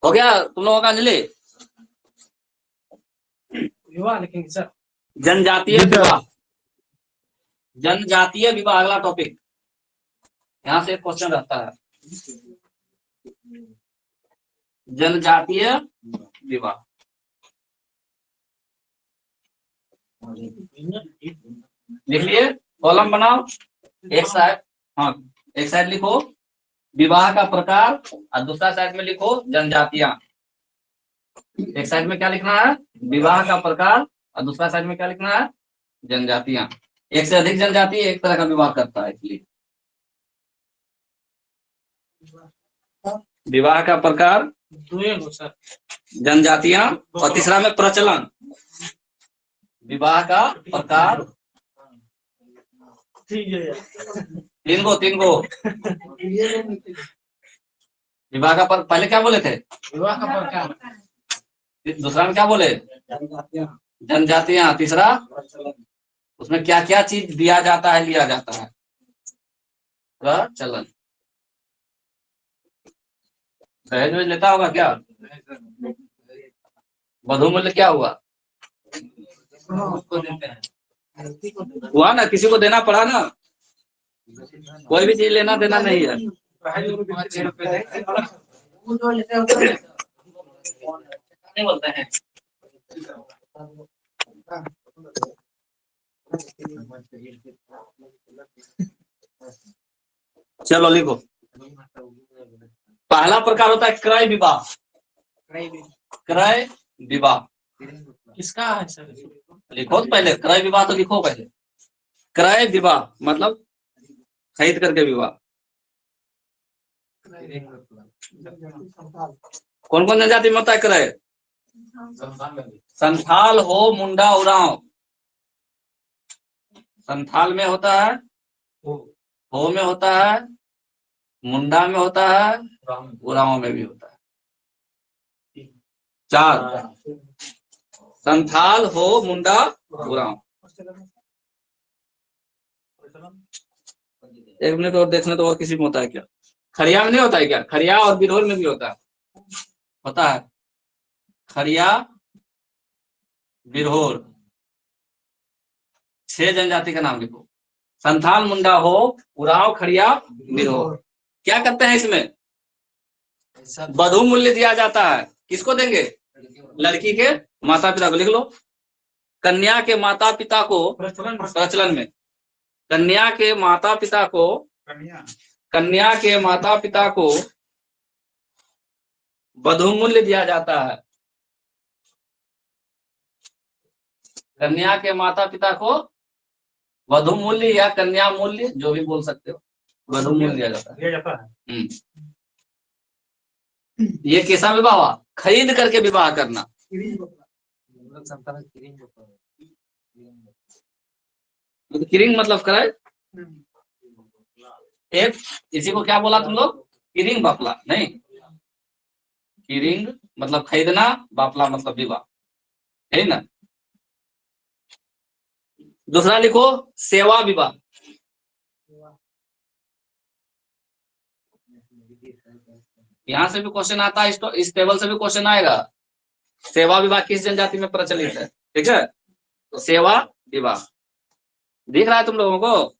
हो गया तुम लोगों का अंजलि? विवाह लिखेंगे सर। जनजातीय विवाह, जनजातीय विवाह अगला टॉपिक। यहाँ से क्वेश्चन रहता है, जनजातीय विवाह। लिखिए, कॉलम बनाओ, एक साइड, हाँ एक साइड लिखो विवाह का प्रकार और दूसरा साइड में लिखो जनजातियां। एक साइड में क्या लिखना है, विवाह का प्रकार, और दूसरा साइड में क्या लिखना है, जनजातियां। एक से अधिक जनजाति एक तरह का विवाह करता है, इसलिए विवाह का प्रकार, जनजातियां, और तीसरा में प्रचलन। विवाह का प्रकार, तीन गो विवाह का पहले क्या बोले थे, विवाह का प्रकार, दूसरा में क्या बोले, जनजातियां, तीसरा उसमें क्या क्या चीज दिया जाता है, लिया जाता है, प्रचलन। दहेज में लेता होगा क्या, वधू मूल्य क्या हुआ, हुआ ना, किसी को देना पड़ा ना, कोई भी चीज लेना देना नहीं है। नहीं बोलते हैं। चलो लिखो, पहला प्रकार होता है क्रय विवाह। क्रय विवाह किसका है सर? लिखो तो पहले, क्रय विवाह तो लिखो पहले। क्रय विवाह मतलब खरीद करके विवाह। संताल। कौन कौन जनजाति में होता है करे? संथाल, हो, मुंडा, उरांव। संथाल में होता है, हो में होता है, मुंडा में होता है, उरांव में भी होता है। 4 संथाल, हो, मुंडा, उरांव। 1 मिनट और देखने तो, और किसी में होता है क्या? खरिया में नहीं होता है क्या? खरिया और बिरहोर में भी होता है खरिया, बिरहोर। 6 जनजाति का नाम लिखो। संथाल, मुंडा, हो, उरांव, खरिया, बिरहोर। क्या करते हैं इसमें? वधू मूल्य दिया जाता है। किसको देंगे? लड़की के माता पिता को। लिख लो, कन्या के माता पिता को, प्रचलन में कन्या के माता पिता को, कन्या के माता पिता को वधू मूल्य दिया जाता है। कन्या के माता पिता को वधू मूल्य या कन्या मूल्य, जो भी बोल सकते हो, वधू मूल्य दिया जाता है। ये कैसा विवाह हुआ? खरीद करके विवाह करना। किरिंग मतलब कराए। एक इसी को क्या बोला तुम लोग? किरिंग बापला नहीं। किरिंग मतलब खरीदना, बापला मतलब विवाह, है ना। दूसरा लिखो, सेवा विवाह। यहाँ से भी क्वेश्चन आता है, इस टेबल से भी क्वेश्चन आएगा। सेवा विवाह किस जनजाति में प्रचलित है? ठीक है, तो सेवा विवाह दिख रहा है तुम लोगों को?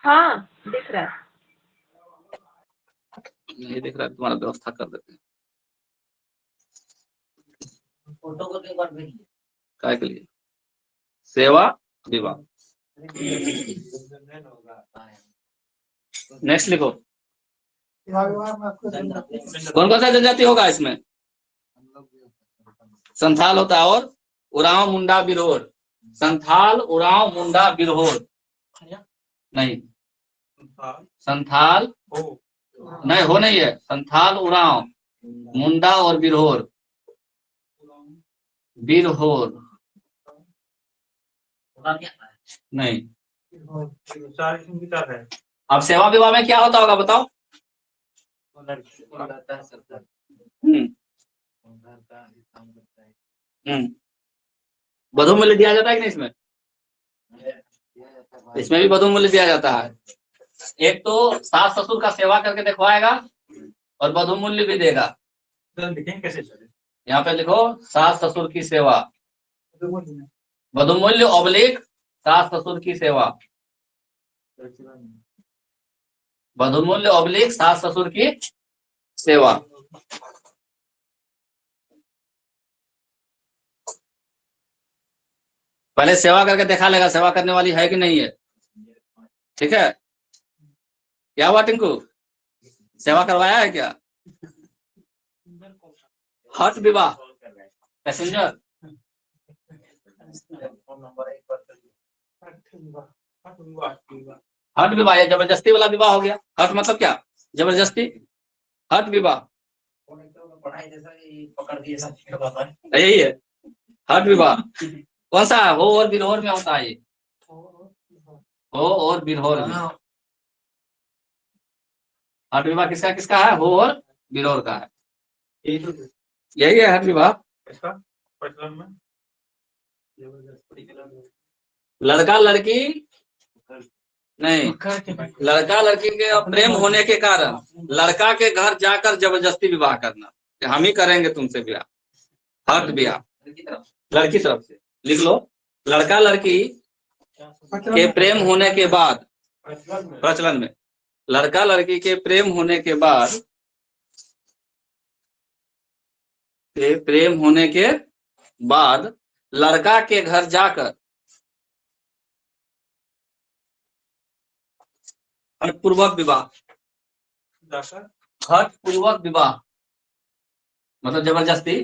हाँ दिख रहा है। नहीं दिख रहा है, तुम्हारा व्यवस्था कर देते हैं। फोटो को एक बार भेजिए। काय के लिए? सेवा विवाह। नेक्स्ट लिखो। कौन कौन सा जनजाति होगा इसमें? संथाल होता है, और उरांव, मुंडा, बिरहोर। संथाल, उरांव, मुंडा, बिरहोर। नहीं, संथाल नहीं, हो नहीं है। संथाल, उरांव, मुंडा और बिरहोर। बिरहोर नहीं। अब सेवा विवाह में क्या होता होगा बताओ? वधू मूल्य दिया जाता है कि नहीं इसमें? इसमें भी वधू मूल्य दिया जाता है। एक तो सास ससुर का सेवा करके दिखवाएगा और वधू मूल्य भी देगा। कैसे? यहाँ पे लिखो, सास ससुर की सेवा, वधू मूल्य ऑब्लिक सास ससुर की सेवा। वधू मूल्य ऑब्लिक सास ससुर की सेवा। पहले सेवा करके देखा लेगा, सेवा करने वाली है कि नहीं है। ठीक है, क्या हुआ टिंकू? सेवा करवाया है क्या? हट विवाह, पैसेंजर। हट विवाह या जबरदस्ती वाला विवाह हो गया। हट मतलब क्या? जबरदस्ती। हट विवाह यही है, हट विवाह। कौन सा? हो और बिरहोर में होता है। हो और बिरहोर में। हट विवाह किसका किसका है? हो और बिरहोर का है। यही है हट विवाह। लड़का लड़की नहीं, लड़का लड़की के प्रेम होने के कारण लड़का के घर जाकर जबरदस्ती विवाह करना, हम ही करेंगे तुमसे विवाह। हट विवाह लड़की तरफ से। लिख लो, लड़का लड़की के प्रेम होने के बाद, प्रचलन में, लड़का लड़की के प्रेम होने के बाद, लड़का के घर जाकर हठपूर्वक विवाह। हठपूर्वक विवाह मतलब जबरदस्ती।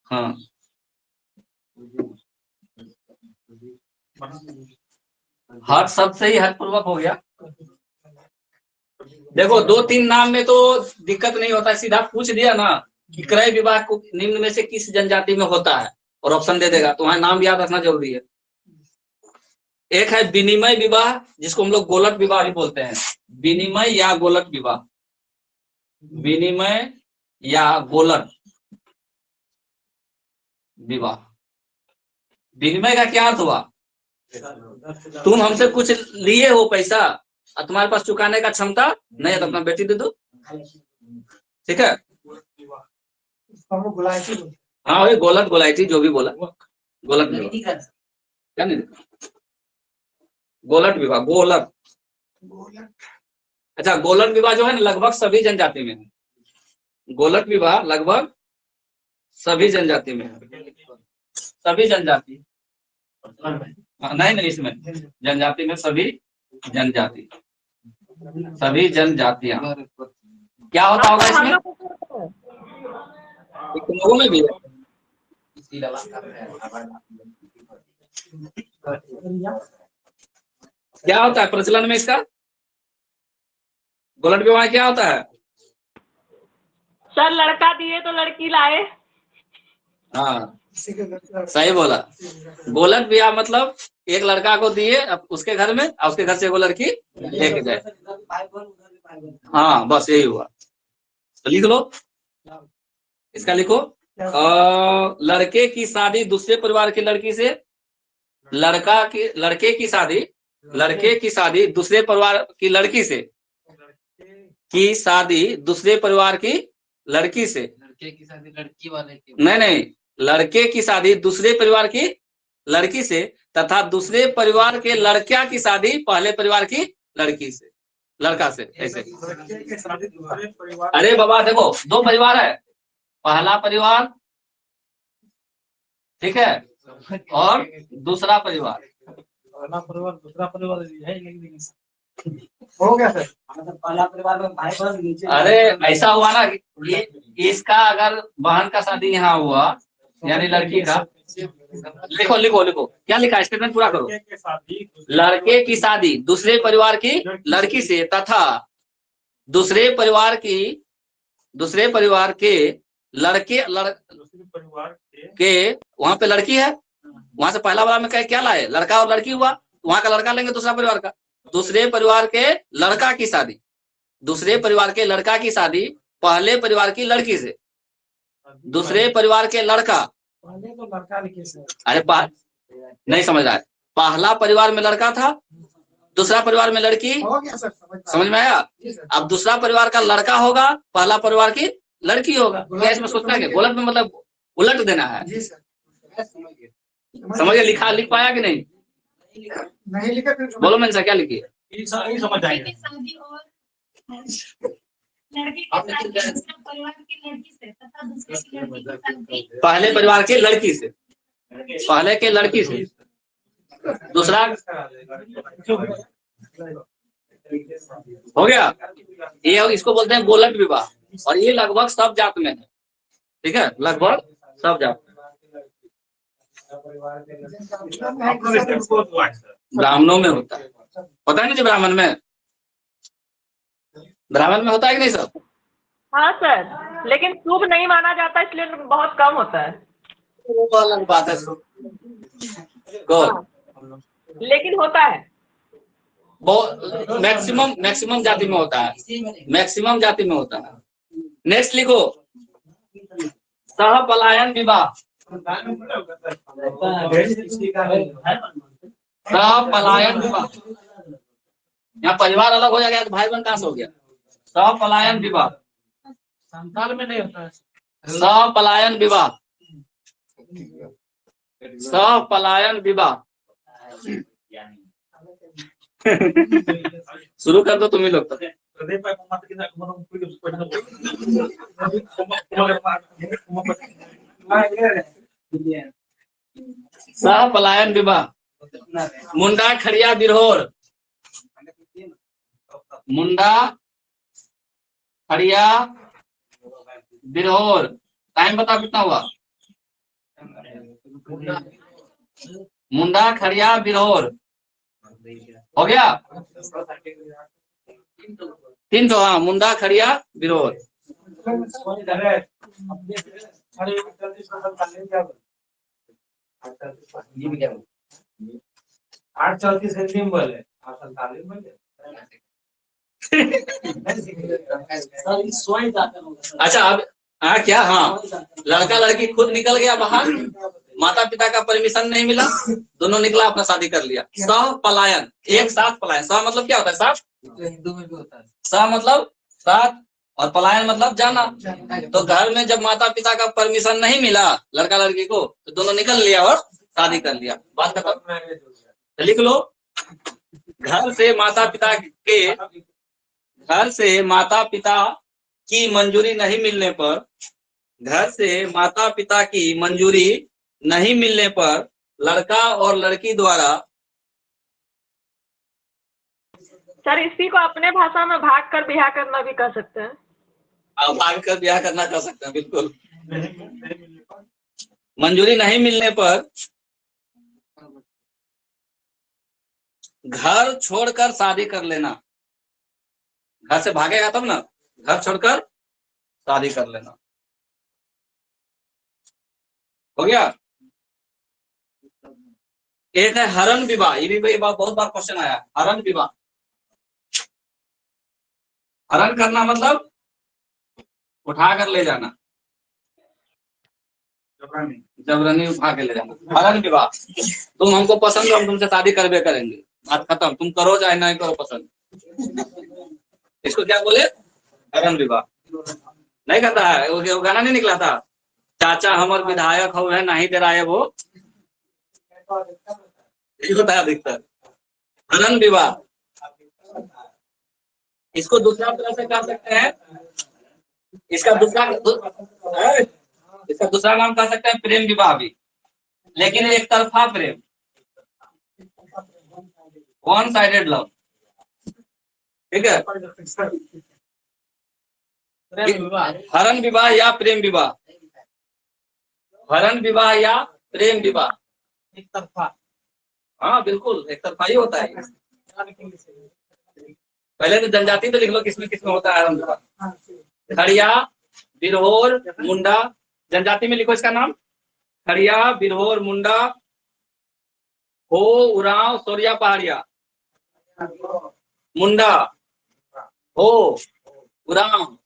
हाँ, हट शब्द से ही हट पूर्वक हो गया। देखो 2-3 नाम में तो दिक्कत नहीं होता, सीधा पूछ दिया ना कि क्रय विवाह को निम्न में से किस जनजाति में होता है और ऑप्शन दे देगा, तो वहां नाम याद रखना जरूरी है। एक है विनिमय विवाह, जिसको हम लोग गोलट विवाह भी बोलते हैं। विनिमय या गोलट विवाह, विनिमय या गोलट विवाह। विनिमय का क्या अर्थ हुआ? तुम हमसे कुछ लिए हो पैसा और तुम्हारे पास चुकाने का क्षमता नहीं है तो अपना बेटी दे दो, ठीक है। हाँ वही गोलट गोलाइटी जो भी बोला, गोलट विवाह क्या नहीं, गोलट विवाह, गोलट। अच्छा, गोलट विवाह जो है ना लगभग सभी जनजाति में है। गोलट विवाह लगभग सभी जनजाति में है, सभी जनजाति। नहीं इसमें जनजाति में सभी जनजाति, सभी जनजातियां। क्या होता होगा इसमें? लोगों में भी है। क्या होता है प्रचलन में इसका? गोलट विवाह क्या होता है? सर लड़का दिए तो लड़की लाए। हाँ सही बोला। गोलट विवाह मतलब एक लड़का को दिए अब उसके घर में और उसके घर से वो लड़की लेके जाए। हाँ बस यही हुआ। तो लिख लो, इसका लिखो। लड़के की शादी दूसरे परिवार की लड़की से, लड़के की शादी दूसरे परिवार की लड़की से, की शादी दूसरे परिवार की लड़की से, लड़के की शादी लड़की वाले की, नहीं लड़के की शादी दूसरे परिवार की लड़की से तथा दूसरे परिवार के लड़किया की शादी पहले परिवार की लड़की से, लड़का से, ऐसे। अरे बाबा देखो, 2 परिवार है, पहला परिवार ठीक है और दूसरा परिवार। पहला परिवार दूसरा परिवार है, हो गया सर। पहला परिवार में भाई बहन नीचे। अरे ऐसा हुआ ना कि इसका अगर बहन का शादी यहाँ हुआ यानी लड़की का, लिखो क्या लिखा, स्टेटमेंट पूरा करो। लड़के की शादी दूसरे परिवार की लड़की से तथा दूसरे परिवार के लड़के के, वहां पे लड़की है, वहां से पहला वाला में क्या लाए, लड़का और लड़की हुआ, वहां का लड़का लेंगे दूसरा परिवार का। दूसरे परिवार के लड़का की शादी, दूसरे परिवार के लड़का की शादी पहले परिवार की लड़की से, दूसरे परिवार के लड़का, पहले तो लड़का लिखे सर। अरे नहीं समझ रहा है, पहला परिवार में लड़का था, दूसरा परिवार में लड़की, हो गया सर, समझ में आया। अब दूसरा परिवार का लड़का होगा, पहला परिवार की लड़की होगा। क्या इसमें सोचना है? गोलट में मतलब उलट देना है। समझ लिखा, लिख पाया कि नहीं? नहीं लिखा फिर बोलो मैं क्या लिखी? समझ आएगा। पहले परिवार के लड़की से, पहले के लड़की से दूसरा हो गया। ये इसको बोलते हैं गोलट विवाह, और ये लगभग सब जात में है, ठीक है, लगभग सब जात। ब्राह्मणों में होता है, पता है ना जी, ब्राह्मण में होता है कि नहीं सब? हाँ सर, लेकिन शुभ नहीं माना जाता इसलिए बहुत कम होता है। वो अलग बात है। लेकिन होता है, मैक्सिमम जाति में होता है, मैक्सिमम जाति में होता है। नेक्स्ट लिखो, सह पलायन विवाह। सह पलायन विवाह, यहाँ परिवार अलग हो जाएगा तो भाई बहन कहाँ से हो गया? सह पलायन विवाह, संतान में नहीं होता है। सह पलायन विवाह, सह पलायन विवाह। शुरू कर दो तुम ही लोग। सह पलायन विवाह, मुंडा खड़िया बिरहोर, मुंडा खड़िया बिरहोर। टाइम बताओ कितना हुआ? मुंडा खड़िया बिरहोर, हो गया 300। हाँ, मुंडा खड़िया विरोध। आठ 34 सिंबल है। अच्छा, अब हाँ क्या, हाँ लड़का लड़की खुद निकल गया बाहर, माता पिता का परमिशन नहीं मिला, दोनों निकला अपना शादी कर लिया। सह पलायन, एक साथ पलायन। सह मतलब क्या होता है? साथ। हिंदू में भी होता है। सह मतलब साथ और पलायन मतलब जाना। तो घर में जब माता पिता का परमिशन नहीं मिला लड़का लड़की को, तो दोनों निकल लिया और शादी कर लिया। बात खत्म। तो लिख लो, घर से माता पिता की मंजूरी नहीं मिलने पर, घर से माता पिता की मंजूरी नहीं मिलने पर लड़का और लड़की द्वारा। सर इसी को अपने भाषा में भाग कर ब्याह करना भी कह सकते हैं। आप भाग कर ब्याह करना कर सकते हैं, बिल्कुल। मंजूरी नहीं मिलने पर घर छोड़कर शादी कर लेना। घर से भागेगा तब ना, घर छोड़कर शादी कर लेना। हो गया। एक है हरण विवाह, ये भी बहुत बार क्वेश्चन आया। हरण विवाह, हरण करना मतलब उठा कर ले जाना, जबरनी उठा के ले जाना। हरण विवाह, तुम हमको पसंद हो, हम तुमसे शादी करबे करेंगे, बात खत्म। तुम करो चाहे नहीं करो पसंद। इसको क्या बोले? हरण विवाह। नहीं करता है वो गाना नहीं निकला था, चाचा हमर विधायक हो है नहीं दे रहा है वो, ये होता है अधिकतर हरण विवाह। इसको दूसरा तरह से कर सकते हैं, इसका दूसरा नाम कह सकते हैं प्रेम विवाह भी, लेकिन एक तरफा प्रेम, वन साइडेड लव। ठीक है, हरण विवाह या प्रेम विवाह, हरण विवाह या प्रेम विवाह, एक तरफा। हाँ बिल्कुल एक तरफा ही होता है। पहले तो जनजाति तो लिख लो किसमें किसमें होता है हरण विवाह। खड़िया, बिरहोर, मुंडा। जनजाति में लिखो इसका नाम, खड़िया, बिरहोर, मुंडा, हो, उरांव, सोरिया, पहाड़िया। मुंडा, हो, उरांव,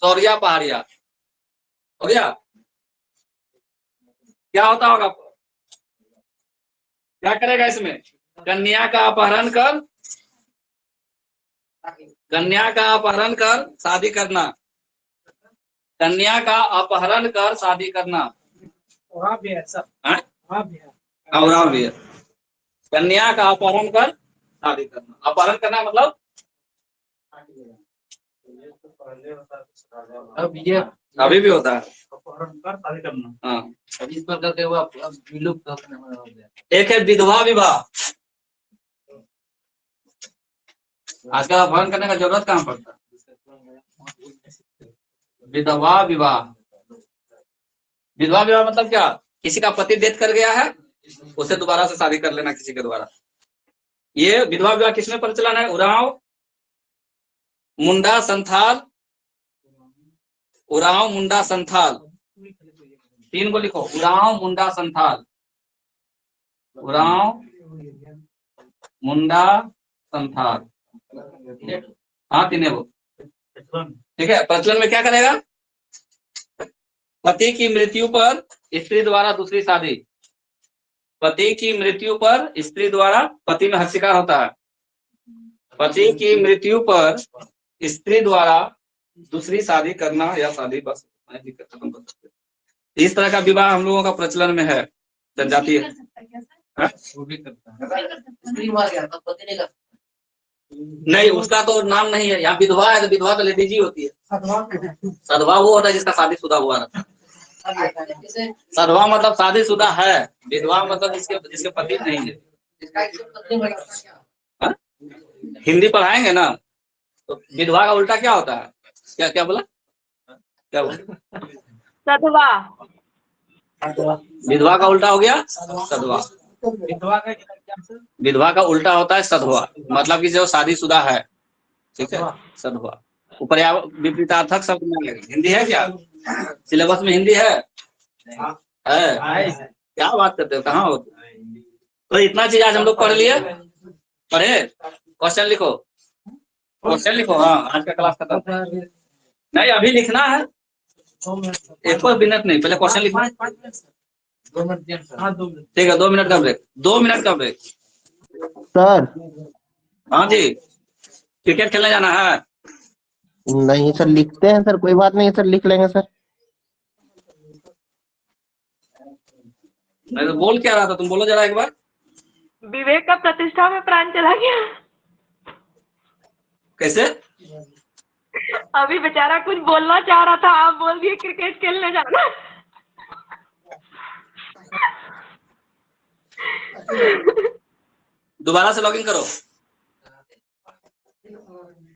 सोरिया, पहाड़िया। हो गया। क्या होता होगा, क्या करेगा इसमें? कन्या का अपहरण कर, कन्या का अपहरण कर शादी करना, कन्या का अपहरण कर शादी करना। वहाँ भी है सर, वहाँ भी है। और भी है, कन्या का अपहरण कर शादी करना। अपहरण करना मतलब अब ये अभी भी होता है। अपहरण कर शादी करना। हाँ, इस पर करके वो अब विलुप्त होने वाला हो गया। एक है विधवा विवाह। आजकल अपहरण करने का जरूरत कहाँ पड़ता है। विधवा विवाह, विधवा विवाह मतलब क्या? किसी का पति डेथ कर गया है, उसे दोबारा से शादी कर लेना किसी के द्वारा। ये विधवा विवाह किसमें प्रचलन है? उरांव, मुंडा, संथाल। उरांव, मुंडा, संथाल, तीन को लिखो। उरांव, मुंडा, संथाल, उरांव, मुंडा, संथाल। हाँ तीन वो। ठीक है, प्रचलन में क्या करेगा? पति की मृत्यु पर स्त्री द्वारा दूसरी शादी, पति की मृत्यु पर स्त्री द्वारा, पति में हर शिकार होता है, पति की मृत्यु पर स्त्री द्वारा दूसरी शादी करना या शादी बस दिक्कत खत्म कर सकते। इस तरह का विवाह हम लोगों का प्रचलन में है, जनजातीय। वो भी करता है। नहीं, उसका तो नाम नहीं है यहाँ। विधवा है तो विधवा तो लेडीज ही होती है। सधवा वो होता है जिसका शादीशुदा हुआ रहता है। सधवा मतलब शादीशुदा है, विधवा मतलब जिसके पति नहीं है। हा? हिंदी पढ़ाएंगे ना, तो विधवा का उल्टा क्या होता है? क्या क्या बोला, क्या बोला? सधवा। विधवा का उल्टा हो गया सधवा। विधवा का क्या सर? विधवा का उल्टा होता है सधवा, मतलब कि जो शादीशुदा है, ठीक है, सधवा। वो विपरीतार्थक शब्द में हिंदी है क्या? सिलेबस में हिंदी है? क्या बात करते हो, कहाँ हो? तो इतना चीज आज हम लोग पढ़ लिए, पढ़े। क्वेश्चन लिखो, क्वेश्चन लिखो। हाँ, आज का क्लास खत्म। नहीं, अभी लिखना है, एक मिनट नहीं, पहले क्वेश्चन लिखना है। 2 मिनट दिया सर। हाँ 2 मिनट। ठीक है, 2 मिनट का ब्रेक, 2 मिनट का ब्रेक। सर हाँ जी, क्रिकेट खेलने जाना है? नहीं सर, लिखते हैं सर, कोई बात नहीं सर, लिख लेंगे सर। मैं तो बोल क्या रहा था, तुम बोलो जरा एक बार। विवेक का प्रतिष्ठा में प्राण चला गया। कैसे? अभी बेचारा कुछ बोलना चाह रहा था, आप बोल दिए क्रिकेट खेलने जाना। दोबारा से लॉगिन करो।